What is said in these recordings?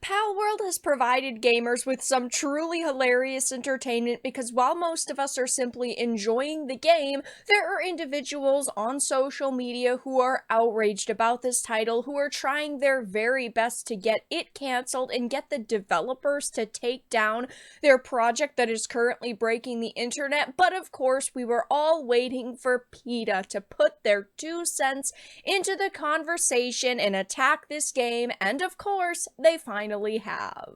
PalWorld has provided gamers with some truly hilarious entertainment because while most of us are simply enjoying the game, there are individuals on social media who are outraged about this title, who are trying their very best to get it canceled and get the developers to take down their project that is currently breaking the internet. But of course, we were all waiting for PETA to put their 2 cents into the conversation and attack this game, and of course, they finally have.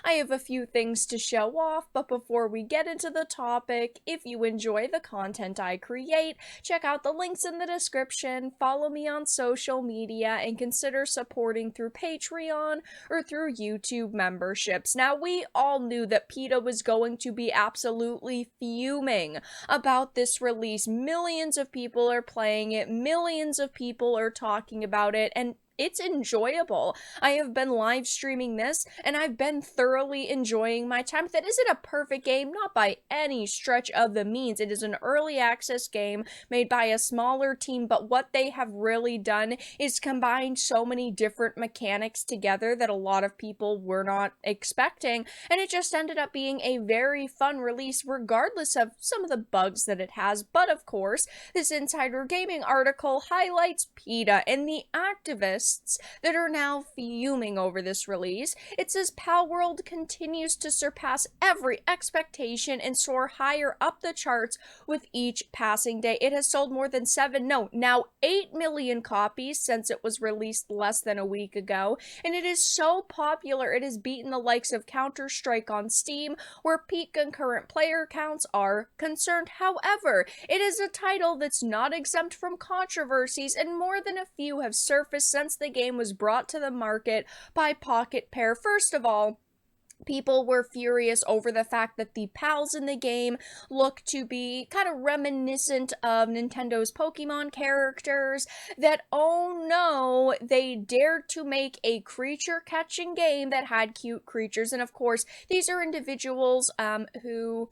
I have a few things to show off, but before we get into the topic, if you enjoy the content I create, check out the links in the description, follow me on social media, and consider supporting through Patreon or through YouTube memberships. Now, we all knew that PETA was going to be absolutely fuming about this release. Millions of people are playing it, millions of people are talking about it, and it's enjoyable. I have been live streaming this, and I've been thoroughly enjoying my time with it. Is it a perfect game? Not by any stretch of the means. It is an early access game made by a smaller team, but what they have really done is combine so many different mechanics together that a lot of people were not expecting, and it just ended up being a very fun release regardless of some of the bugs that it has. But of course, this Insider Gaming article highlights PETA and the activists that are now fuming over this release. It says PalWorld continues to surpass every expectation and soar higher up the charts with each passing day. It has sold more than 8 million copies since it was released less than a week ago, and it is so popular it has beaten the likes of Counter-Strike on Steam, where peak concurrent player counts are concerned. However, it is a title that's not exempt from controversies, and more than a few have surfaced since the game was brought to the market by Pocket Pair. First of all, people were furious over the fact that the pals in the game look to be kind of reminiscent of Nintendo's Pokemon characters, that, oh no, they dared to make a creature-catching game that had cute creatures. And of course, these are individuals who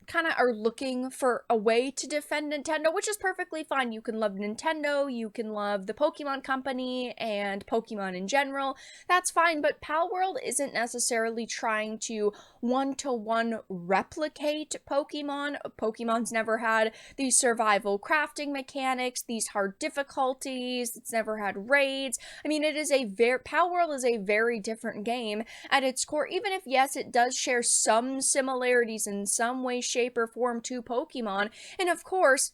kind of are looking for a way to defend Nintendo, which is perfectly fine. You can love Nintendo, you can love the Pokemon Company and Pokemon in general. That's fine, but PalWorld isn't necessarily trying to one-to-one replicate Pokemon. Pokemon's never had these survival crafting mechanics, these hard difficulties. It's never had raids. I mean, PalWorld is a very different game at its core, even if, yes, it does share some similarities in some way, shape, or form to Pokemon. And of course,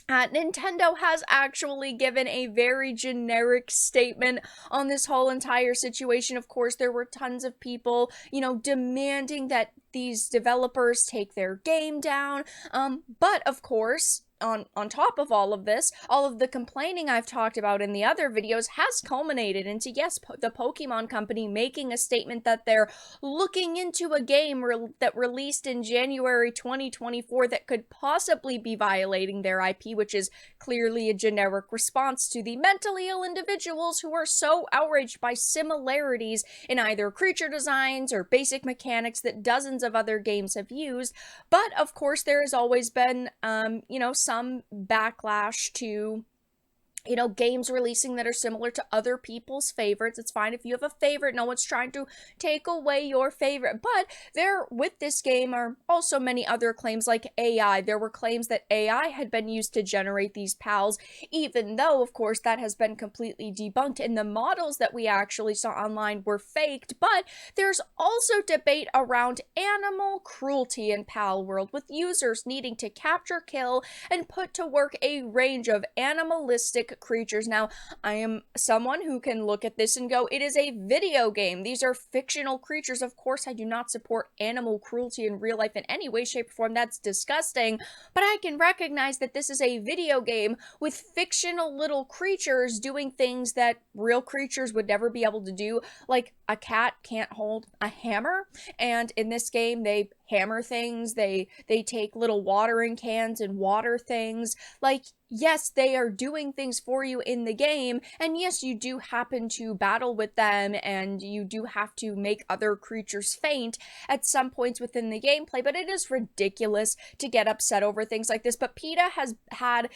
Nintendo has actually given a very generic statement on this whole entire situation. Of course, there were tons of people, demanding that these developers take their game down. But of course, on top of all of this, all of the complaining I've talked about in the other videos has culminated into, yes, the Pokemon Company making a statement that they're looking into a game that released in January 2024 that could possibly be violating their IP, which is clearly a generic response to the mentally ill individuals who are so outraged by similarities in either creature designs or basic mechanics that dozens of other games have used. But of course, there has always been, some backlash to games releasing that are similar to other people's favorites. It's fine if you have a favorite. No one's trying to take away your favorite. But there, with this game, are also many other claims like AI. There were claims that AI had been used to generate these pals, even though, of course, that has been completely debunked, and the models that we actually saw online were faked. But there's also debate around animal cruelty in PalWorld, with users needing to capture, kill, and put to work a range of animalistic creatures. Now, I am someone who can look at this and go, it is a video game. These are fictional creatures. Of course, I do not support animal cruelty in real life in any way, shape, or form. That's disgusting. But I can recognize that this is a video game with fictional little creatures doing things that real creatures would never be able to do. Like, a cat can't hold a hammer, and in this game, they hammer things, they take little watering cans and water things. Like, yes, they are doing things for you in the game, and yes, you do happen to battle with them, and you do have to make other creatures faint at some points within the gameplay, but it is ridiculous to get upset over things like this. But PETA has had,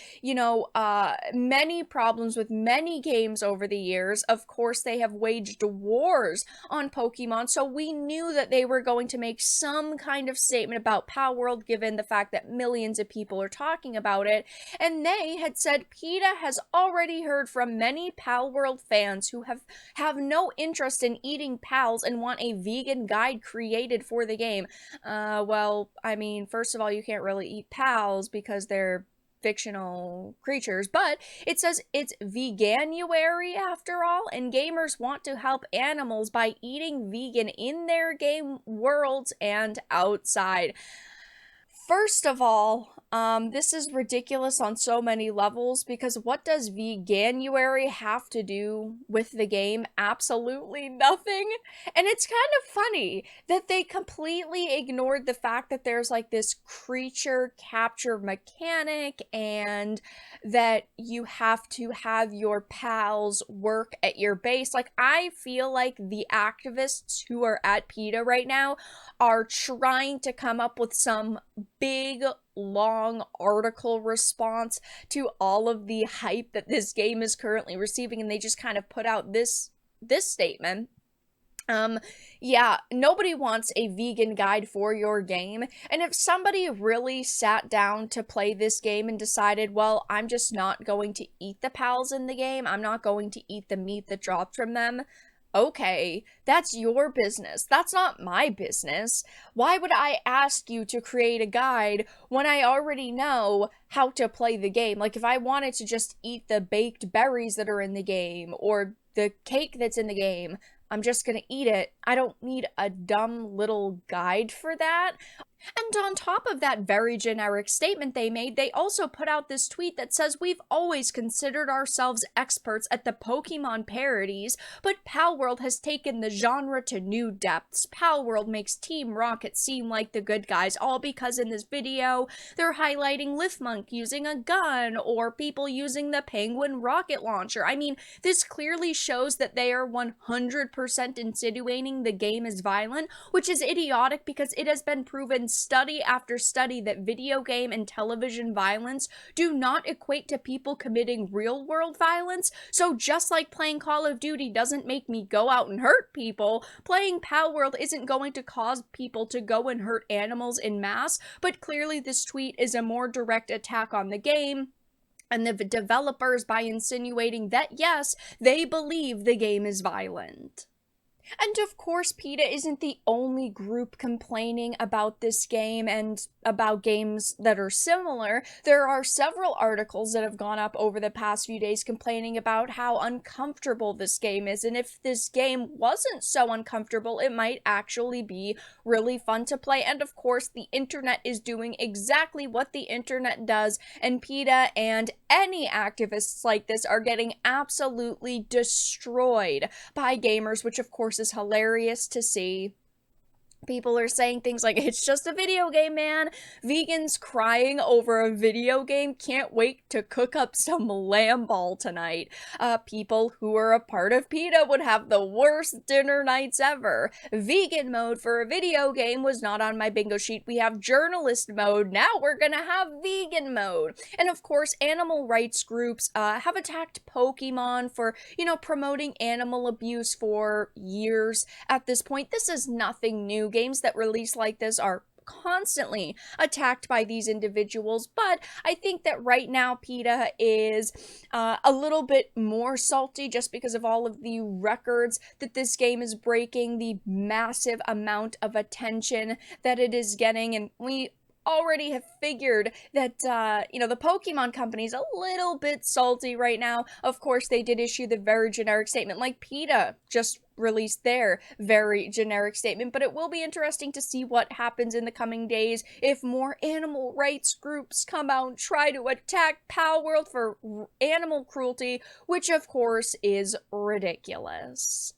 many problems with many games over the years. Of course, they have waged wars on Pokemon, so we knew that they were going to make some kind of statement about PalWorld, given the fact that millions of people are talking about it. And they had said PETA has already heard from many PalWorld fans who have no interest in eating pals and want a vegan guide created for the game. Well, I mean, first of all, you can't really eat pals because they're fictional creatures, but it says it's veganuary after all, and gamers want to help animals by eating vegan in their game worlds and outside. First of all, this is ridiculous on so many levels, because what does veganuary have to do with the game? Absolutely nothing. And it's kind of funny that they completely ignored the fact that there's like this creature capture mechanic, and that you have to have your pals work at your base. Like, I feel like the activists who are at PETA right now are trying to come up with some big long article response to all of the hype that this game is currently receiving, and they just kind of put out this statement. Yeah, nobody wants a vegan guide for your game, and if somebody really sat down to play this game and decided, well, I'm just not going to eat the pals in the game, I'm not going to eat the meat that dropped from them, okay, that's your business. That's not my business. Why would I ask you to create a guide when I already know how to play the game? Like, if I wanted to just eat the baked berries that are in the game, or the cake that's in the game, I'm just gonna eat it. I don't need a dumb little guide for that. And on top of that very generic statement they made, they also put out this tweet that says, we've always considered ourselves experts at the Pokemon parodies, but PalWorld has taken the genre to new depths. PalWorld makes Team Rocket seem like the good guys, all because in this video, they're highlighting Lifmunk using a gun, or people using the Penguin rocket launcher. I mean, this clearly shows that they are 100% insinuating the game is violent, which is idiotic because it has been proven study after study that video game and television violence do not equate to people committing real world violence. So just like playing Call of Duty doesn't make me go out and hurt people, playing PalWorld isn't going to cause people to go and hurt animals in mass. But clearly this tweet is a more direct attack on the game and the developers by insinuating that yes, they believe the game is violent. And of course, PETA isn't the only group complaining about this game and about games that are similar. There are several articles that have gone up over the past few days complaining about how uncomfortable this game is, and if this game wasn't so uncomfortable, it might actually be really fun to play. And of course, the internet is doing exactly what the internet does, and PETA and any activists like this are getting absolutely destroyed by gamers, which of course is hilarious to see. People are saying things like, it's just a video game, man. Vegans crying over a video game can't wait to cook up some lamb ball tonight. People who are a part of PETA would have the worst dinner nights ever. Vegan mode for a video game was not on my bingo sheet. We have journalist mode. Now we're gonna have vegan mode. And of course, animal rights groups have attacked Pokemon for, promoting animal abuse for years at this point. This is nothing new. Games that release like this are constantly attacked by these individuals, but I think that right now PETA is a little bit more salty just because of all of the records that this game is breaking, the massive amount of attention that it is getting, and we already have figured that, the Pokemon company's a little bit salty right now. Of course, they did issue the very generic statement, like PETA just released their very generic statement, but it will be interesting to see what happens in the coming days if more animal rights groups come out and try to attack PalWorld for animal cruelty, which of course is ridiculous.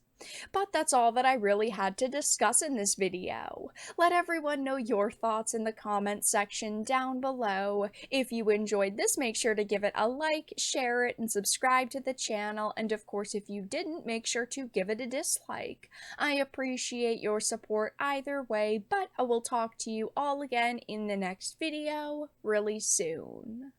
But that's all that I really had to discuss in this video. Let everyone know your thoughts in the comments section down below. If you enjoyed this, make sure to give it a like, share it, and subscribe to the channel. And of course, if you didn't, make sure to give it a dislike. I appreciate your support either way, but I will talk to you all again in the next video really soon.